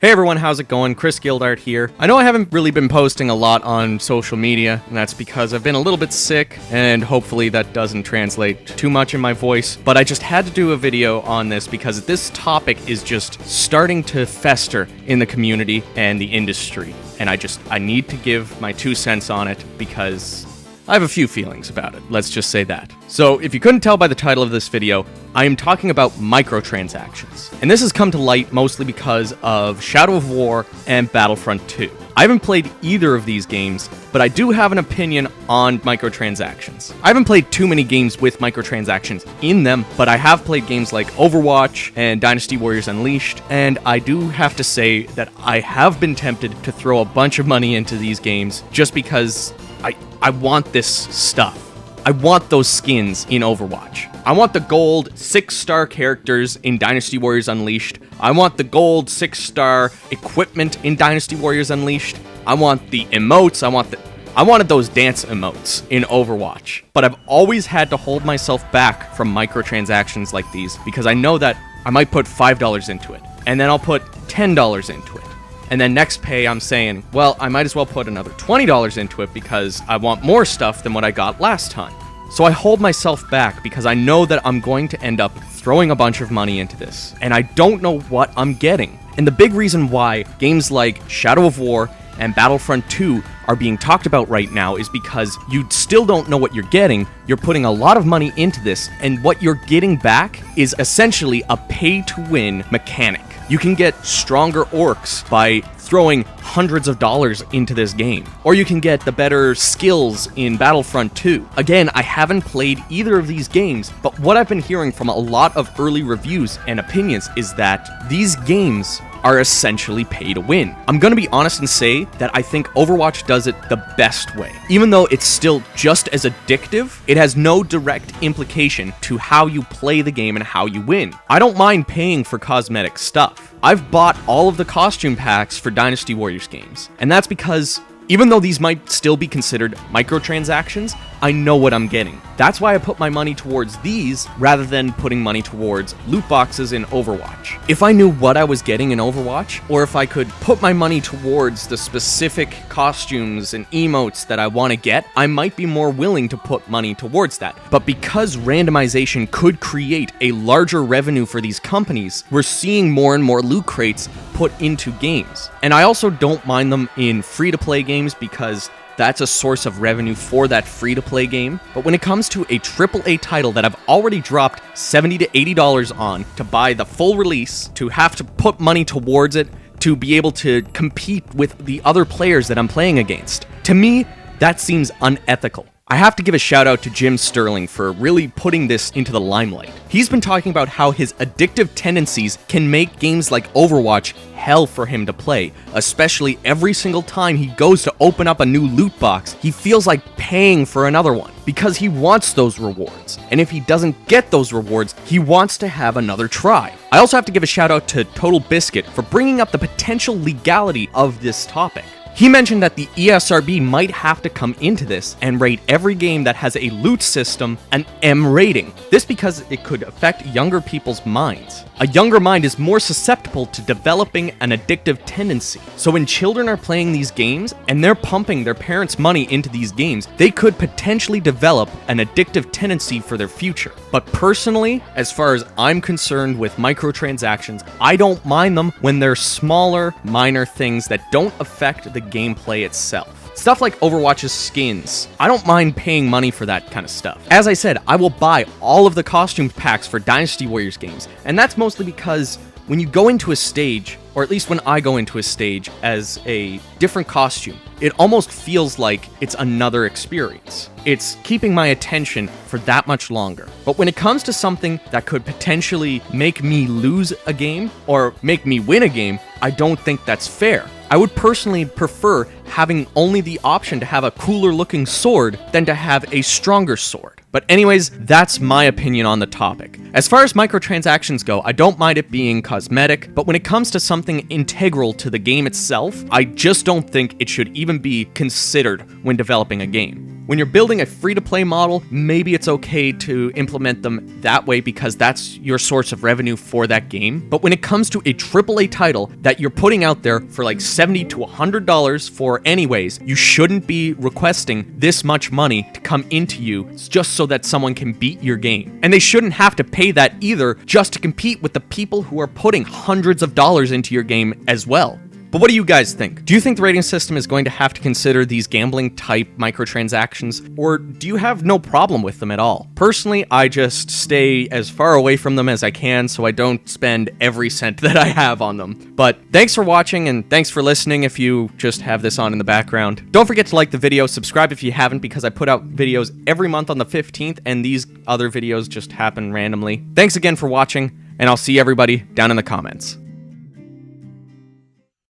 Hey everyone, how's it going? Chris Gildart here. I know I haven't really been posting a lot on social media, and that's because I've been a little bit sick, and hopefully that doesn't translate too much in my voice, but I just had to do a video on this because this topic is just starting to fester in the community and the industry, and I need to give my 2 cents on it because I have a few feelings about it, let's just say that. So, if you couldn't tell by the title of this video, I am talking about microtransactions. And this has come to light mostly because of Shadow of War and Battlefront 2. I haven't played either of these games, but I do have an opinion on microtransactions. I haven't played too many games with microtransactions in them, but I have played games like Overwatch and Dynasty Warriors Unleashed, and I do have to say that I have been tempted to throw a bunch of money into these games just because I want this stuff. I want those skins in Overwatch. I want the gold 6-star characters in Dynasty Warriors Unleashed. I want the gold 6-star equipment in Dynasty Warriors Unleashed. I want the emotes. I wanted those dance emotes in Overwatch. But I've always had to hold myself back from microtransactions like these because I know that I might put $5 into it, and then I'll put $10 into it. And then next pay, I'm saying, well, I might as well put another $20 into it because I want more stuff than what I got last time. So I hold myself back because I know that I'm going to end up throwing a bunch of money into this, and I don't know what I'm getting. And the big reason why games like Shadow of War and Battlefront 2 are being talked about right now is because you still don't know what you're getting. You're putting a lot of money into this, and what you're getting back is essentially a pay-to-win mechanic. You can get stronger orcs by throwing hundreds of dollars into this game, or you can get the better skills in Battlefront 2. Again, I haven't played either of these games, but what I've been hearing from a lot of early reviews and opinions is that these games are essentially pay to win. I'm gonna be honest and say that I think Overwatch does it the best way. Even though it's still just as addictive, it has no direct implication to how you play the game and how you win. I don't mind paying for cosmetic stuff. I've bought all of the costume packs for Dynasty Warriors games, and that's because even though these might still be considered microtransactions, I know what I'm getting. That's why I put my money towards these rather than putting money towards loot boxes in Overwatch. If I knew what I was getting in Overwatch, or if I could put my money towards the specific costumes and emotes that I want to get, I might be more willing to put money towards that. But because randomization could create a larger revenue for these companies, we're seeing more and more loot crates put into games. And I also don't mind them in free-to-play games because that's a source of revenue for that free-to-play game. But when it comes to a AAA title that I've already dropped $70 to $80 on to buy the full release, to have to put money towards it, to be able to compete with the other players that I'm playing against, to me, that seems unethical. I have to give a shout out to Jim Sterling for really putting this into the limelight. He's been talking about how his addictive tendencies can make games like Overwatch hell for him to play, especially every single time he goes to open up a new loot box, he feels like paying for another one because he wants those rewards. And if he doesn't get those rewards, he wants to have another try. I also have to give a shout out to Total Biscuit for bringing up the potential legality of this topic. He mentioned that the ESRB might have to come into this and rate every game that has a loot system an M rating. This because it could affect younger people's minds. A younger mind is more susceptible to developing an addictive tendency. So when children are playing these games and they're pumping their parents' money into these games, they could potentially develop an addictive tendency for their future. But personally, as far as I'm concerned with microtransactions, I don't mind them when they're smaller, minor things that don't affect the gameplay itself. Stuff like Overwatch's skins. I don't mind paying money for that kind of stuff. As I said, I will buy all of the costume packs for Dynasty Warriors games, and that's mostly because when you go into a stage, or at least when I go into a stage as a different costume, it almost feels like it's another experience. It's keeping my attention for that much longer. But when it comes to something that could potentially make me lose a game or make me win a game, I don't think that's fair. I would personally prefer having only the option to have a cooler looking sword than to have a stronger sword. But anyways, that's my opinion on the topic. As far as microtransactions go, I don't mind it being cosmetic, but when it comes to something integral to the game itself, I just don't think it should even be considered when developing a game. When you're building a free-to-play model, maybe it's okay to implement them that way because that's your source of revenue for that game. But when it comes to a AAA title that you're putting out there for like $70 to $100 for anyways, you shouldn't be requesting this much money to come into you just so that someone can beat your game. And they shouldn't have to pay that either just to compete with the people who are putting hundreds of dollars into your game as well. But what do you guys think? Do you think the rating system is going to have to consider these gambling type microtransactions, or do you have no problem with them at all? Personally, I just stay as far away from them as I can so I don't spend every cent that I have on them. But thanks for watching and thanks for listening if you just have this on in the background. Don't forget to like the video, subscribe if you haven't because I put out videos every month on the 15th and these other videos just happen randomly. Thanks again for watching, and I'll see everybody down in the comments.